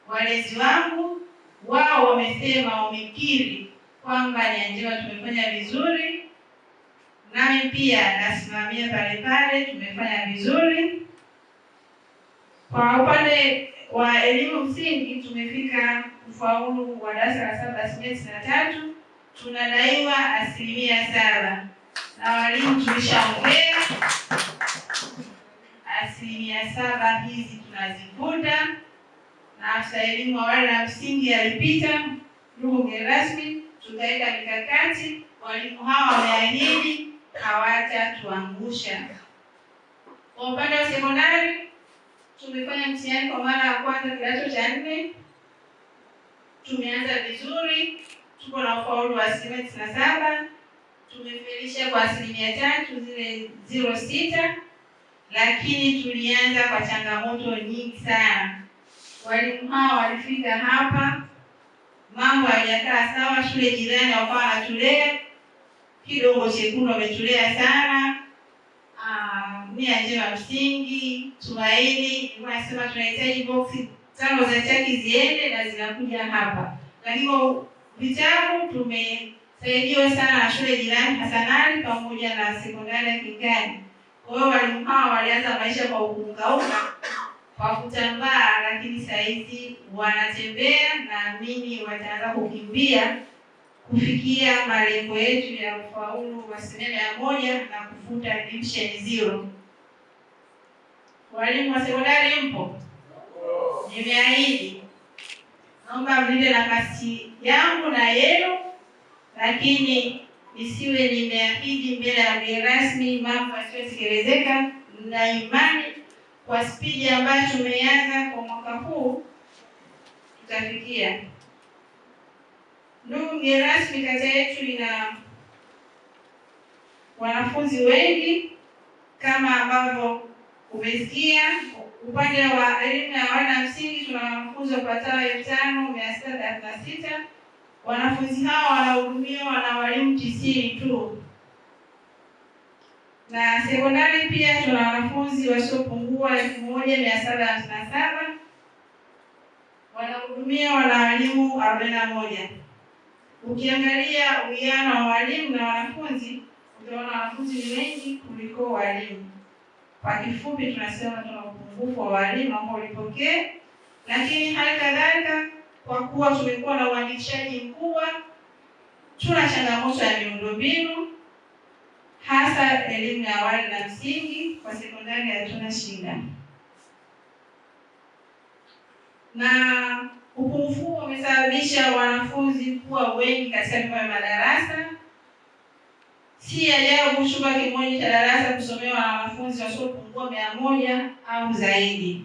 Walezi wangu wao wamesema, wamekiri kwamba nia njema tumefanya vizuri, nami pia nasimamia pale pale tumefanya vizuri. Kwa upande wa elimu msingi tumefika ufaulu wa darasa la 7.93, tunadaiwa 7%, na walimu tumeshaongea 7% hizi tunazifuta, na afisa elimu awali na msingi alipita. Ndugu mgeni rasmi, tutaweka mikakati. Walimu hawa wameahidi hawatatuangusha. Kwa upande wa sekondari tumefanya mtihani kwa mara ya kwanza kidato cha 4. Tumeanza vizuri, tuko na ufaulu wa 97, tumefelisha kwa 3%, zile 0.6, lakini tulianza kwa changamoto nyingi sana. Walimu hao walifika hapa, mambo hayajakaa sawa, shule jirani wakawa wanatulea kidogo chekundu, wametulea sana. Nia njema msingi, Tumaini wanasema tunahitaji boksi 5 za chaki ziende, na zinakuja hapa. Lakini vitabu tumesaidiwa sana na shule jirani Hasanali pamoja na sekondari ya Kingani. Kwa hiyo walimu hao walianza maisha kwa ukungauka, kwa kutambaa, lakini sasa hivi wanatembea, na mimi wataanza kukimbia kufikia malengo yetu ya ufaulu wa 100 na kufuta division 0. Walimu wa sekondari mpo? Nimeahidi naomba mlinde nafasi yangu na yenu, lakini nisiwe nimeahidi mbele ya mgeni rasmi mambo yasiyotekelezeka. Na imani kwa spidi ambayo tumeanza kwa mwaka huu tutafikia. Ndugu mgeni rasmi, kata yetu ina wanafunzi wengi kama ambavyo umesikia. Upande wa elimu ya awali na msingi tuna wanafunzi wapatao 5636. Wanafunzi hao wanahudumiwa na walimu 90 tu. Na sekondari pia tuna wanafunzi wasiopungua 1757, wanahudumiwa na walimu 41. Ukiangalia uwiano wa walimu na wanafunzi, utaona wanafunzi ni wengi kuliko walimu. Kwa kifupi tunasema tuna upungufu wa walimu ambao ulipokea, lakini hali kadhalika kwa kuwa tumekuwa na uandikishaji mkubwa, tuna changamoto ya miundombinu, hasa elimu ya awali na msingi. Kwa sekondari hatuna shida. Na upungufu umesababisha wanafunzi kuwa wengi katika vyumba vya madarasa. Si ajabu chumba kimoja cha darasa kusomewa na wanafunzi wasiopungua 100 au zaidi.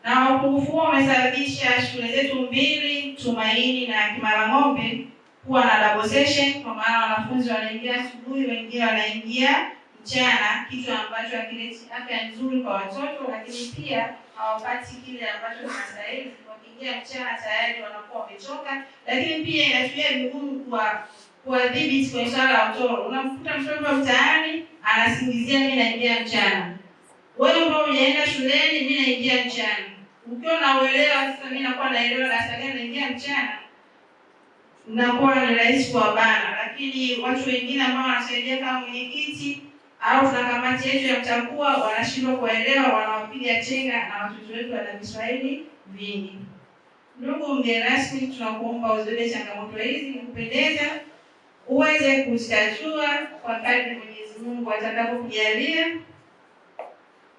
Na upungufu huo umesababisha shule zetu mbili, Tumaini na Kimarang'ombe, kuwa na double session, kwa maana wanafunzi wanaingia asubuhi, wengine wanaingia mchana, kitu ambacho hakileti afya nzuri kwa watoto, lakini pia hawapati kile ambacho kinastahili. Wakiingia mchana tayari wanakuwa wamechoka, lakini pia inatumia vigumu kuadhibiti kwenye swala la utoro. Unamkuta mtoto mtaani anasingizia mimi naingia mchana. Wewe ndio unaenda shuleni, mimi naingia mchana. Ukiwa na uelewa sasa, mimi nakuwa naelewa darasa gani naingia mchana, nakuwa ni rahisi kuwabana. Lakini watu wengine ambao wanasaidia kama mwenyekiti au tuna kamati yetu ya mtakuwa, wanashindwa kuelewa, wanawapiga chenga, na watoto wetu wana Kiswahili vingi. Ndugu mgeni rasmi, tunakuomba uzibebe changamoto hizi, nikupendeza uweze kuzitatua kwa kadri Mwenyezi Mungu atakapokujalia,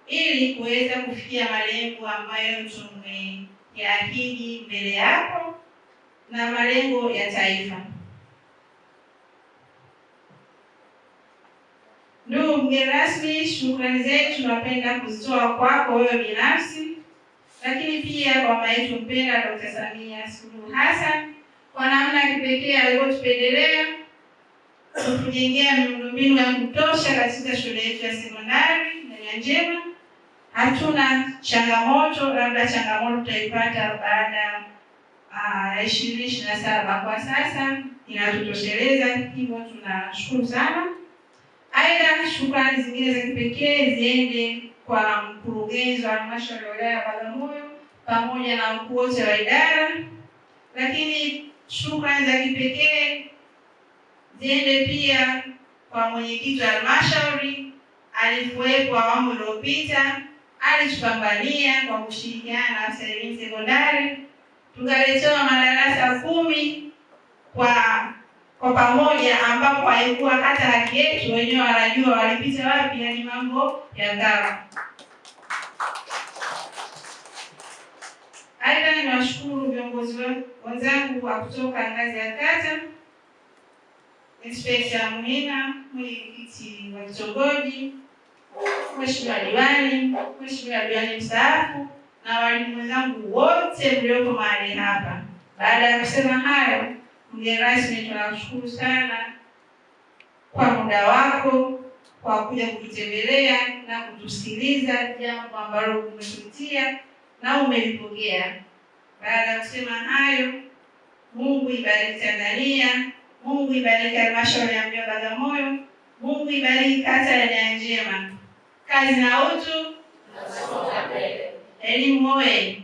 ili kuweza kufikia malengo ambayo tumeyaahidi mbele yako na malengo ya taifa. Ndugu mgeni rasmi, shukrani zetu tunapenda kuzitoa kwako wewe binafsi, lakini pia kwa mama yetu mpendwa Dr. Samia Suluhu Hassan kwa namna ya kipekee alivyotupendelea kutujengea miundombinu ya kutosha katika shule yetu ya sekondari Nyanjema. Hatuna changamoto, labda changamoto tutaipata baada ya 2027. Kwa sasa inatutosheleza, hivyo tunashukuru sana. Aidha, shukrani zingine za kipekee ziende kwa mkurugenzi wa halmashauri ya wilaya ya Bagamoyo pamoja na wakuu wote wa idara, lakini shukrani za kipekee ziende pia kwa mwenyekiti wa halmashauri, alikuwepo awamu iliyopita, alitupambania kwa kushirikiana na afisa elimu sekondari, tukaletewa madarasa 10 kwa pamoja, ambapo haikuwa hata haki yetu, wenyewe wanajua walipita wapi, ni mambo ya gawa. Aidha, niwashukuru viongozi wenzangu wa kutoka ngazi ya kata, Inspekta Muhina, mwenyekiti wa kitongoji, Mheshimiwa Diwani, Mheshimiwa Diwani mstaafu na walimu wenzangu wote mlioko mahali hapa. Baada ya kusema hayo, mgeni rasmi, tunashukuru sana kwa muda wako, kwa kuja kututembelea na kutusikiliza jambo ambalo umetutia na umelipokea. Baada ya kusema hayo, Mungu ibariki Tanzania, Mungu ibariki halmashauri ya mji wa Bagamoyo, Mungu ibariki kata ya Nyanjema. Kazi na utu, elimu oye!